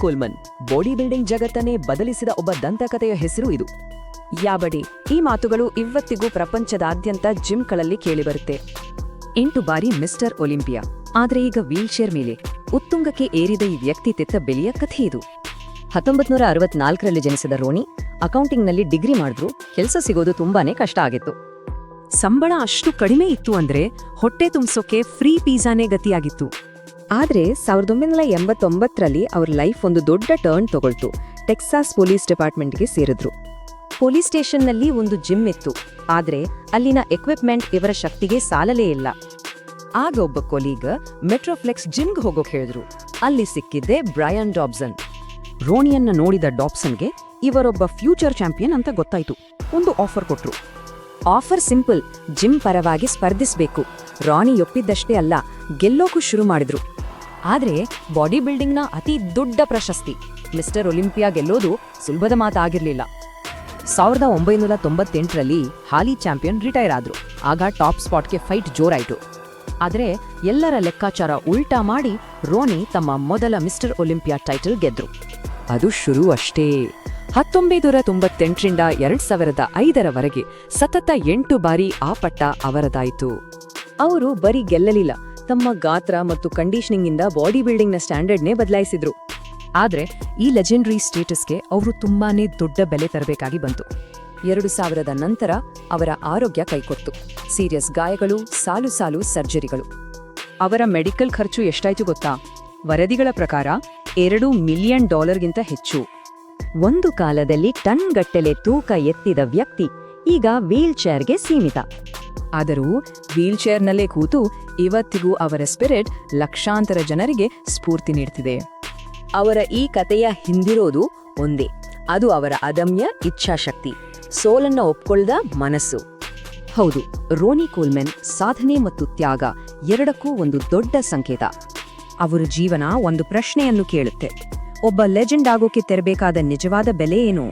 ಕೋಲ್ಮನ್ body building ಜಗತ್ತನ್ನೇ ಬದಲಿಸಿದ ಒಬ್ಬ ದಂತಕಥೆಯ ಹೆಸರು ಇದು. ಯಾಬಡಿ ಈ ಮಾತುಗಳು ಇವತ್ತಿಗೂ ಪ್ರಪಂಚದಾದ್ಯಂತ ಜಿಮ್ಗಳಲ್ಲಿ ಕೇಳಿಬರುತ್ತೆ. 8 ಬಾರಿ ಮಿಸ್ಟರ್ ಒಲಿಂಪಿಯಾ, ಆದ್ರೆ ಈಗ ವೀಲ್ಚೇರ್ ಮೇಲೆ ಉತ್ತುಂಗಕ್ಕೆ ಏರಿದ ಈ ವ್ಯಕ್ತಿ ತೆತ್ತ ಬೆಲೆಯ ಕಥೆ ಇದು. 1964ರಲ್ಲಿ ಜನಿಸಿದ ರೋನಿ ಅಕೌಂಟಿಂಗ್ನಲ್ಲಿ ಡಿಗ್ರಿ ಮಾಡಿದ್ರು. ಕೆಲಸ ಸಿಗೋದು ತುಂಬಾನೇ ಕಷ್ಟ ಆಗಿತ್ತು. ಸಂಬಳ ಅಷ್ಟು ಕಡಿಮೆ ಇತ್ತು ಅಂದ್ರೆ ಹೊಟ್ಟೆ ತುಂಬಿಸೋಕೆ ಫ್ರೀ ಪಿಜ್ಜಾನೇ ಗತಿಯಾಗಿತ್ತು. ಆದ್ರೆ 1989ರಲ್ಲಿ ಅವ್ರ ಲೈಫ್ ಒಂದು ದೊಡ್ಡ ಟರ್ನ್ ತಗೊಳ್ತು. ಟೆಕ್ಸಾಸ್ ಪೊಲೀಸ್ ಡಿಪಾರ್ಟ್ಮೆಂಟ್ಗೆ ಸೇರಿದ್ರು. ಪೊಲೀಸ್ ಸ್ಟೇಷನ್ನಲ್ಲಿ ಒಂದು ಜಿಮ್ ಇತ್ತು, ಆದ್ರೆ ಅಲ್ಲಿನ ಎಕ್ವಿಪ್ಮೆಂಟ್ ಇವರ ಶಕ್ತಿಗೆ ಸಾಲಲೇ ಇಲ್ಲ. ಆಗ ಒಬ್ಬ ಕೊಲೀಗ್ ಮೆಟ್ರೋಫ್ಲೆಕ್ಸ್ ಜಿಮ್ಗೆ ಹೋಗೋಕ್ ಹೇಳಿದ್ರು. ಅಲ್ಲಿ ಸಿಕ್ಕಿದ್ದೆ ಬ್ರಯಾನ್ ಡಾಬ್ಸನ್. ರೋನಿಯನ್ನ ನೋಡಿದ ಡಾಬ್ಸನ್ಗೆ ಇವರೊಬ್ಬ ಫ್ಯೂಚರ್ ಚಾಂಪಿಯನ್ ಅಂತ ಗೊತ್ತಾಯ್ತು. ಒಂದು ಆಫರ್ ಕೊಟ್ರು. ಆಫರ್ ಸಿಂಪಲ್, ಜಿಮ್ ಪರವಾಗಿ ಸ್ಪರ್ಧಿಸಬೇಕು. ರಾನಿ ಒಪ್ಪಿದ್ದಷ್ಟೇ ಅಲ್ಲ, ಗೆಲ್ಲೋಕು ಶುರು ಮಾಡಿದ್ರು. ಆದ್ರೆ ಬಾಡಿ ಬಿಲ್ಡಿಂಗ್ನ ಅತಿ ದೊಡ್ಡ ಪ್ರಶಸ್ತಿ ಮಿಸ್ಟರ್ ಒಲಿಂಪಿಯಾ ಗೆಲ್ಲೋದು ಸುಲಭದ ಮಾತಾಗಿರ್ಲಿಲ್ಲ. 1998ರಲ್ಲಿ ಹಾಲಿ ಚಾಂಪಿಯನ್ ರಿಟೈರ್ ಆದ್ರು. ಆಗ ಟಾಪ್ ಸ್ಪಾಟ್ಗೆ ಫೈಟ್ ಜೋರಾಯಿತು. ಆದ್ರೆ ಎಲ್ಲರ ಲೆಕ್ಕಾಚಾರ ಉಲ್ಟಾ ಮಾಡಿ ರೋನಿ ತಮ್ಮ ಮೊದಲ ಮಿಸ್ಟರ್ ಒಲಿಂಪಿಯಾ ಟೈಟಲ್ ಗೆದ್ರು. ಅದು ಶುರು ಅಷ್ಟೇ. 1998ರಿಂದ 2005ರವರೆಗೆ ಸತತ 8 ಬಾರಿ ಆ ಪಟ್ಟ ಅವರದಾಯಿತು. ಅವರು ಬರೀ ಗೆಲ್ಲಲಿಲ್ಲ, ತಮ್ಮ ಗಾತ್ರ ಮತ್ತು ಕಂಡೀಷನಿಂಗಿಂದ ಬಾಡಿ ಬಿಲ್ಡಿಂಗ್ನ ಸ್ಟ್ಯಾಂಡರ್ಡ್ನೇ ಬದಲಾಯಿಸಿದ್ರು. ಆದ್ರೆ ಈ ಲೆಜೆಂಡರಿ ಸ್ಟೇಟಸ್ಗೆ ಅವರು ತುಂಬಾನೇ ದೊಡ್ಡ ಬೆಲೆ ತರಬೇಕಾಗಿ ಬಂತು. 2000ದ ನಂತರ ಅವರ ಆರೋಗ್ಯ ಕೈಕೊಟ್ಟು. ಸೀರಿಯಸ್ ಗಾಯಗಳು, ಸಾಲು ಸಾಲು ಸರ್ಜರಿಗಳು. ಅವರ ಮೆಡಿಕಲ್ ಖರ್ಚು ಎಷ್ಟಾಯ್ತು ಗೊತ್ತಾ? ವರದಿಗಳ ಪ್ರಕಾರ $2 ಮಿಲಿಯನ್ ಹೆಚ್ಚು. ಒಂದು ಕಾಲದಲ್ಲಿ ಟನ್ಗಟ್ಟಲೆ ತೂಕ ಎತ್ತಿದ ವ್ಯಕ್ತಿ ಈಗ ವೀಲ್ಚೇರ್ಗೆ ಸೀಮಿತ. ಆದರೂ ವೀಲ್ಚೇರ್ನಲ್ಲೇ ಕೂತು ಇವತ್ತಿಗೂ ಅವರ ಸ್ಪಿರಿಟ್ ಲಕ್ಷಾಂತರ ಜನರಿಗೆ ಸ್ಫೂರ್ತಿ ನೀಡ್ತಿದೆ. ಅವರ ಈ ಕಥೆಯ ಹಿಂದಿರೋದು ಒಂದೇ, ಅದು ಅವರ ಅದಮ್ಯ ಇಚ್ಛಾಶಕ್ತಿ, ಸೋಲನ್ನ ಒಪ್ಕೊಳ್ದ ಮನಸ್ಸು. ಹೌದು, ರೋನಿ ಕೋಲ್ಮನ್ ಸಾಧನೆ ಮತ್ತು ತ್ಯಾಗ ಎರಡಕ್ಕೂ ಒಂದು ದೊಡ್ಡ ಸಂಕೇತ. ಅವರ ಜೀವನ ಒಂದು ಪ್ರಶ್ನೆಯನ್ನು ಕೇಳುತ್ತೆ: ಒಬ್ಬ ಲೆಜೆಂಡ್ ಆಗೋಕೆ ತೆರಬೇಕಾದ ನಿಜವಾದ ಬೆಲೆ ಏನು?